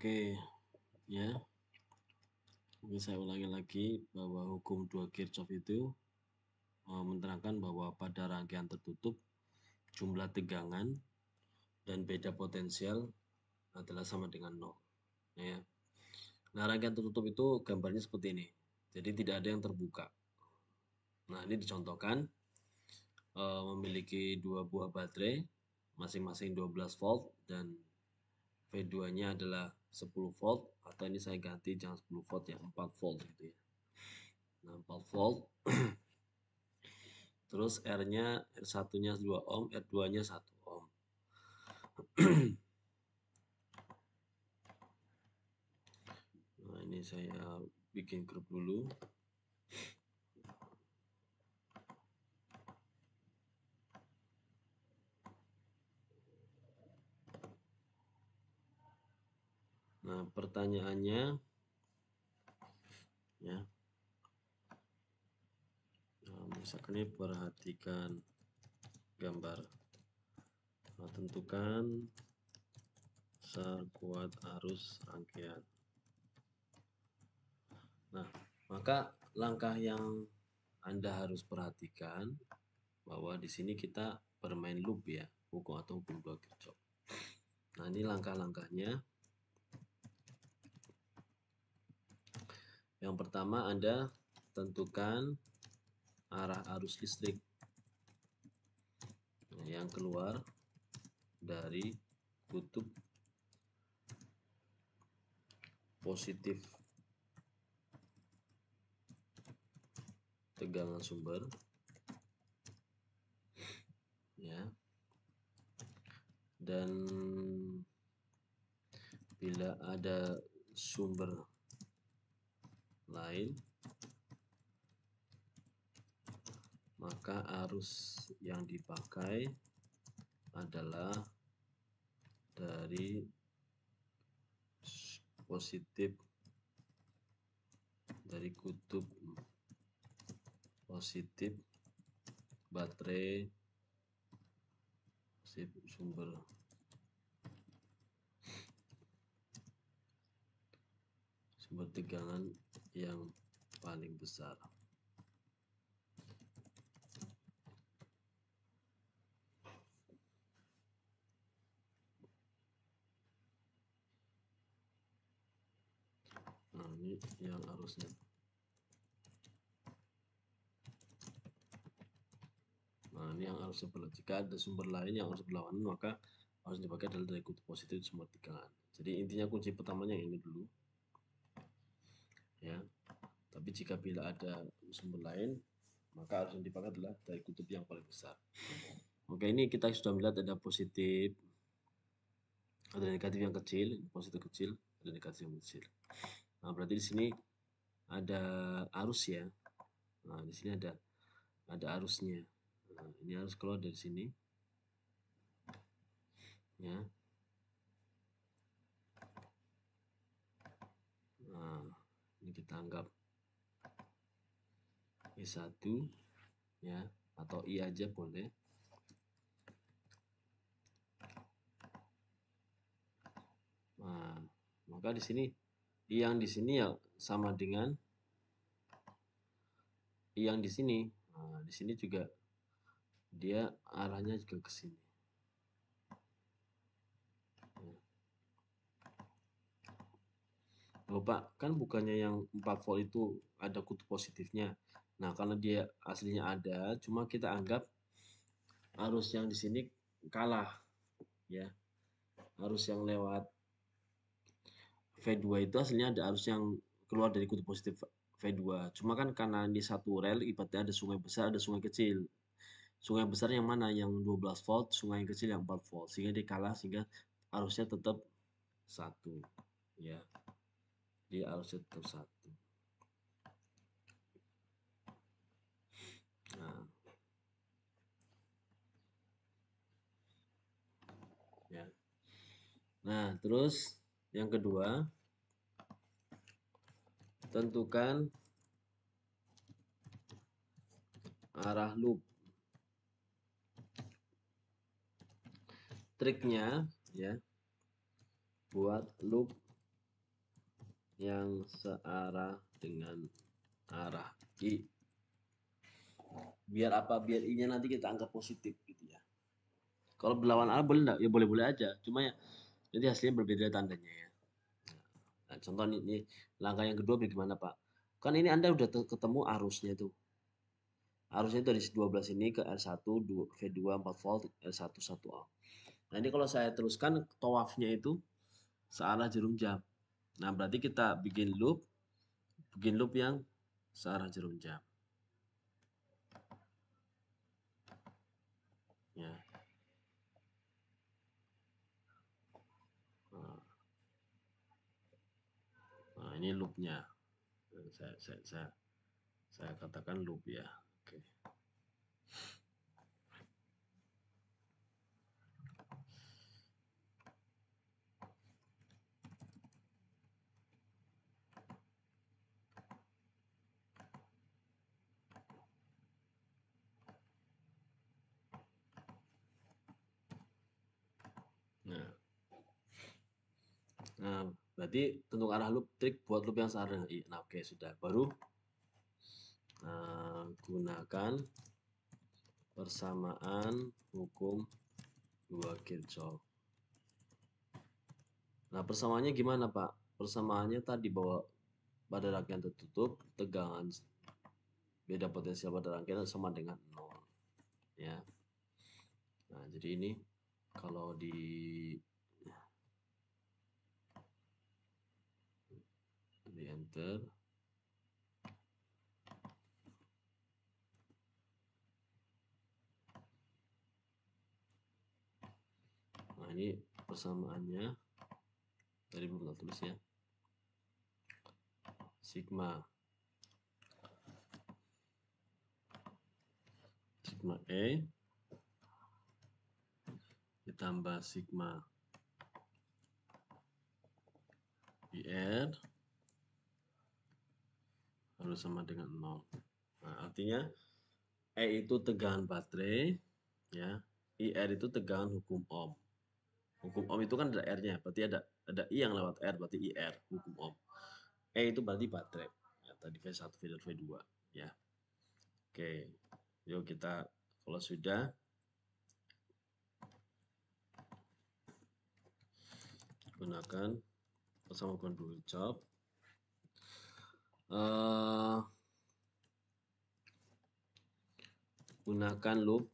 Oke, ya. Ini saya ulangi lagi bahwa hukum 2 Kirchhoff itu menerangkan bahwa pada rangkaian tertutup jumlah tegangan dan beda potensial adalah sama dengan 0. Ya. Nah, rangkaian tertutup itu gambarnya seperti ini. Jadi tidak ada yang terbuka. Nah, ini dicontohkan memiliki 2 buah baterai masing-masing 12 volt dan V2-nya adalah 10 volt, atau ini saya ganti jangan 10 volt ya, 4 volt gitu ya. Nah, 4 volt. Terus R-nya, R1-nya 2 ohm, R2-nya 1 ohm. Nah, ini saya bikin grup dulu. Nah, pertanyaannya ya. Nah, misalkan ini perhatikan gambar. Nah, tentukan besar kuat arus rangkaian. Nah, maka langkah yang Anda harus perhatikan bahwa di sini kita bermain loop ya, hukum atau hukum 2 Kirchhoff. Nah, ini langkah-langkahnya. Yang pertama, Anda tentukan arah arus listrik yang keluar dari kutub positif tegangan sumber ya, dan bila ada sumber lain maka arus yang dipakai adalah dari positif dari kutub positif baterai sumber tegangan yang paling besar. Nah, ini yang arusnya. Nah, ini yang harus sebelah. Jika ada sumber lain yang harus berlawanan, maka harus dipakai adalah dari kutub positif sumber tegangan. Jadi intinya kunci pertamanya yang ini dulu. Ya. Tapi jika bila ada sumber lain, maka harus yang dipakai adalah dari kutub yang paling besar. Oke, ini kita sudah melihat ada positif, ada negatif yang kecil, positif kecil, ada negatif yang kecil. Nah, berarti di sini ada arus ya. Nah, di sini ada arusnya. Nah, ini harus keluar dari sini. Ya. Nah, ini kita anggap I1 ya, atau I aja boleh. Nah, maka di sini I yang di sini ya sama dengan I yang di sini. Nah, di sini juga dia arahnya juga ke sini. Loh Pak, kan bukannya yang 4 volt itu ada kutub positifnya. Nah, karena dia aslinya ada, cuma kita anggap arus yang di sini kalah ya. Arus yang lewat V2 itu aslinya ada arus yang keluar dari kutub positif V2. Cuma kan karena di satu rel ibaratnya ada sungai besar, ada sungai kecil. Sungai besar yang mana? Yang 12 volt, sungai yang kecil yang 4 volt. Sehingga dia kalah, sehingga arusnya tetap satu ya. Dia arusnya tetap satu. Nah, ya. Nah, terus yang kedua, tentukan arah loop. Triknya ya, buat loop yang searah dengan arah I. Biar apa? Biar I-nya nanti kita anggap positif gitu ya. Kalau berlawan arah boleh enggak? Ya boleh-boleh aja. Cuma ya nanti hasilnya berbeda tandanya ya. Nah, contoh ini langkah yang kedua bagaimana Pak? Kan ini Anda udah ketemu arusnya tuh. Arusnya itu dari 12 ini ke R1, V2 4 volt, R1 1A. Nah ini kalau saya teruskan tawafnya itu searah jarum jam. Nah berarti kita bikin loop yang searah jarum jam. Ya. Nah ini loopnya. Saya katakan loop ya. Oke. Nah, berarti tentu arah loop trik buat loop yang searah dengan I. Nah, oke sudah. Baru gunakan persamaan hukum 2 Kirchhoff. Nah, persamaannya gimana, Pak? Persamaannya tadi bahwa pada rangkaian tertutup tegangan beda potensial pada rangkaian sama dengan 0 ya. Nah, jadi ini kalau di enter. Nah, ini persamaannya tadi belum kita tulis ya. Sigma E ditambah sigma IR harus sama dengan 0. Nah, artinya E itu tegangan baterai ya. IR itu tegangan hukum Ohm. Hukum Ohm itu kan ada R-nya, berarti ada I yang lewat R, berarti IR, hukum Ohm. E itu berarti baterai. Ya, tadi V1, V2, V2 ya. Oke. Yuk kita kalau sudah gunakan persamaan Kirchhoff. Gunakan loop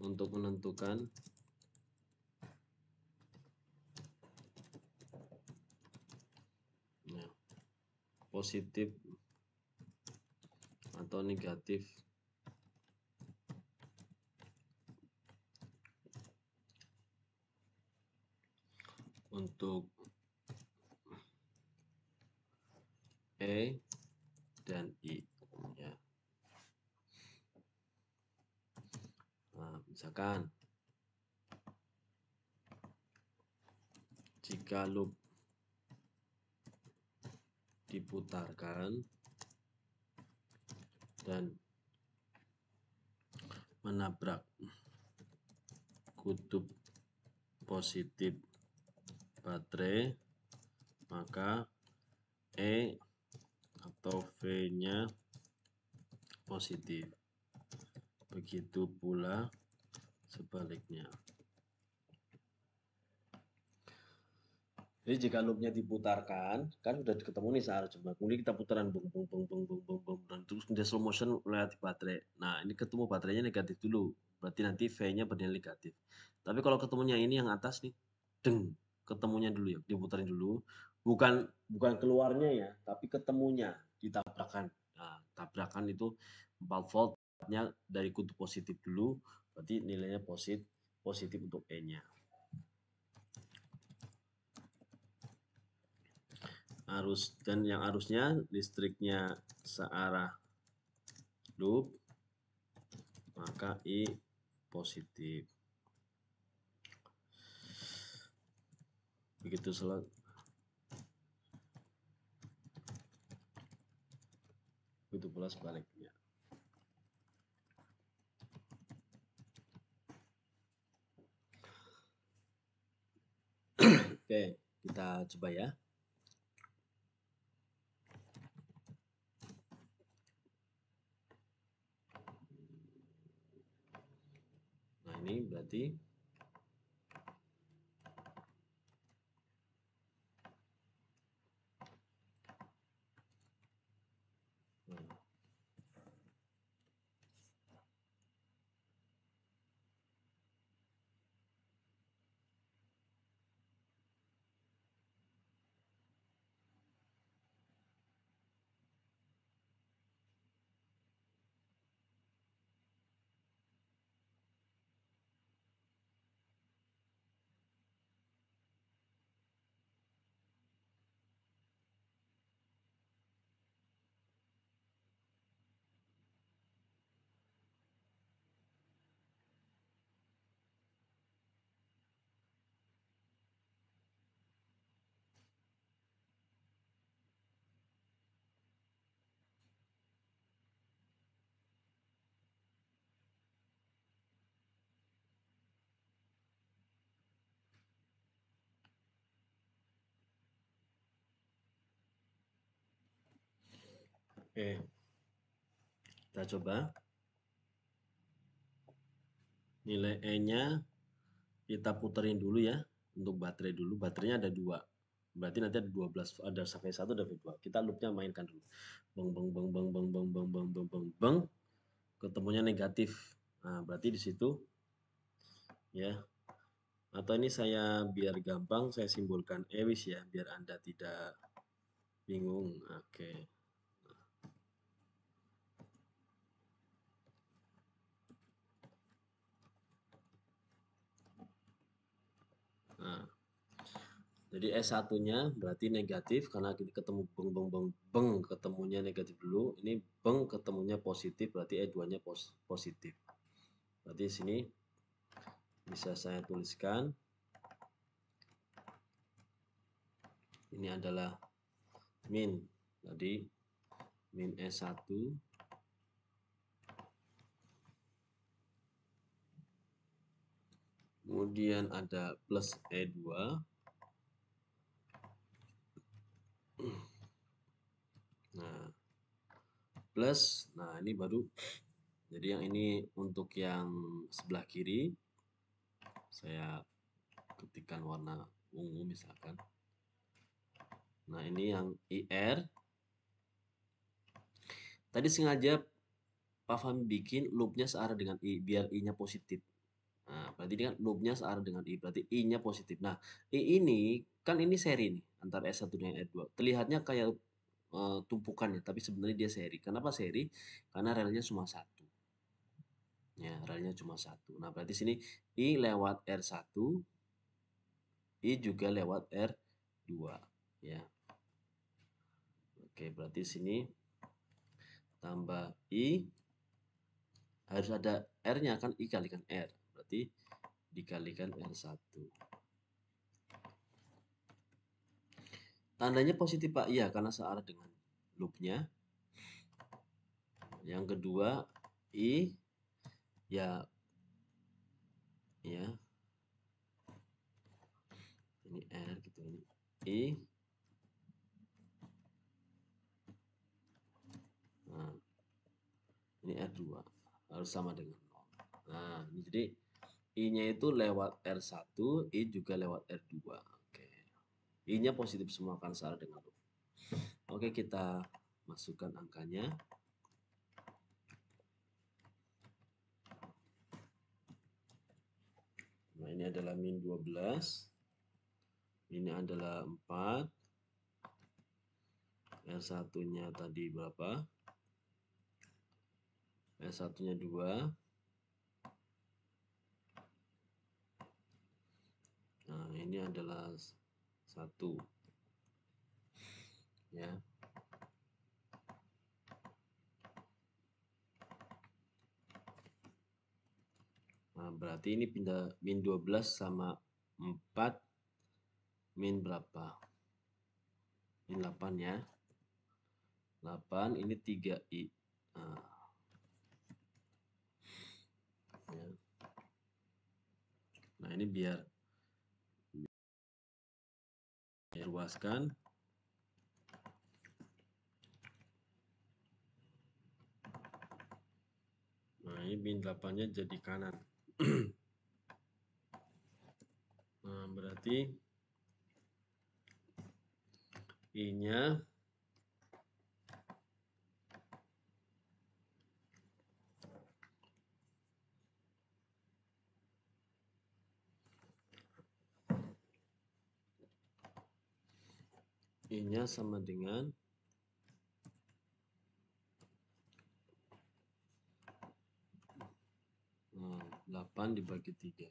untuk menentukan ya, positif atau negatif untuk E dan I ya. Nah, misalkan jika loop diputarkan dan menabrak kutub positif baterai, maka E atau V-nya positif. Begitu pula sebaliknya. Jadi jika loopnya diputarkan, kan sudah ketemu nih searah jam. Kemudian kita putaran bung bung bung bung bung bung bung dan terus kemudian slow motion melewati baterai. Nah, ini ketemu baterainya negatif dulu. Berarti nanti V-nya bernilai negatif. Tapi kalau ketemunya ini yang atas nih, deng, ketemunya dulu ya, diputarin dulu. Bukan keluarnya ya, tapi ketemunya ditabrakan. Nah, tabrakan itu 4 voltnya dari kutub positif dulu, berarti nilainya positif untuk E-nya. Arus dan yang arusnya listriknya searah loop, maka I positif. Begitu begitu pula sebaliknya. Oke, kita coba ya. Nah, ini berarti oke, kita coba. Nilai E-nya kita puterin dulu ya untuk baterai dulu. Baterainya ada 2. Berarti nanti ada 12, ada sampai 1 ada 2. Kita loopnya mainkan dulu. Beng beng beng beng beng beng beng beng beng beng beng. Ketemunya negatif. Nah, berarti di situ ya. Atau ini saya biar gampang saya simbolkan Ewis ya, biar Anda tidak bingung. Oke. Nah, jadi S1-nya berarti negatif karena ketemu beng beng beng beng ketemunya negatif dulu. Ini beng ketemunya positif berarti E2-nya positif. Berarti sini bisa saya tuliskan ini adalah min. Jadi min S1 kemudian ada plus E2. Nah, plus. Nah, ini baru. Jadi yang ini untuk yang sebelah kiri saya ketikkan warna ungu misalkan. Nah, ini yang IR. Tadi sengaja Pak Fahmi bikin loopnya searah dengan I biar I-nya positif. Nah, berarti kan loopnya searah dengan I, berarti I-nya positif. Nah, I ini kan ini seri nih antara S1 dan S2. Terlihatnya kayak tumpukan ya, tapi sebenarnya dia seri. Kenapa seri? Karena relnya cuma satu. Ya, relnya cuma satu. Nah, berarti sini I lewat R1, I juga lewat R2. Ya. Oke, berarti sini tambah I harus ada R-nya kan I kalikan R. Berarti dikalikan R1. Tandanya positif Pak, iya karena searah dengan loopnya. Yang kedua I ya ini R gitu ini I. Nah, ini R2 harus sama dengan 0. Nah, ini jadi I-nya itu lewat R1, I juga lewat R2. Oke. I-nya positif semua kan searah dengan loop. Oke, kita masukkan angkanya. Nah, ini adalah min 12. Ini adalah 4. R1-nya tadi berapa? R1-nya 2. Nah, ini adalah 1. Ya. Nah, berarti ini pindah min 12 sama 4 min berapa? Min 8 ya. 8 ini 3i. Nah, ya. Nah, ini biar luaskan. Nah, ini pin 8-nya jadi kanan. Nah, berarti I-nya sama dengan 8 dibagi 3.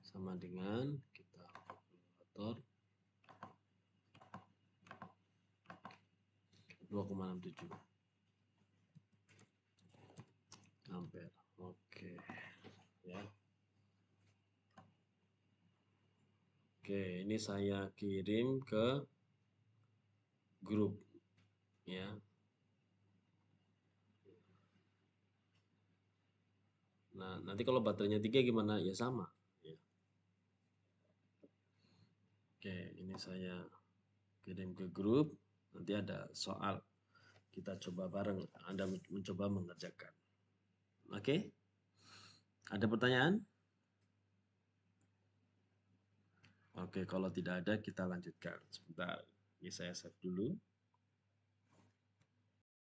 Sama dengan, kita kalkulator, 2,67 ampere. Oke. Ya. Oke, ini saya kirim ke grup ya. Nah, nanti kalau baterainya 3 gimana? Ya sama. Ya. Oke, ini saya kirim ke grup. Nanti ada soal. Kita coba bareng. Anda mencoba mengerjakan. Oke? Ada pertanyaan? Oke, kalau tidak ada kita lanjutkan. Sebentar. Ini saya save dulu.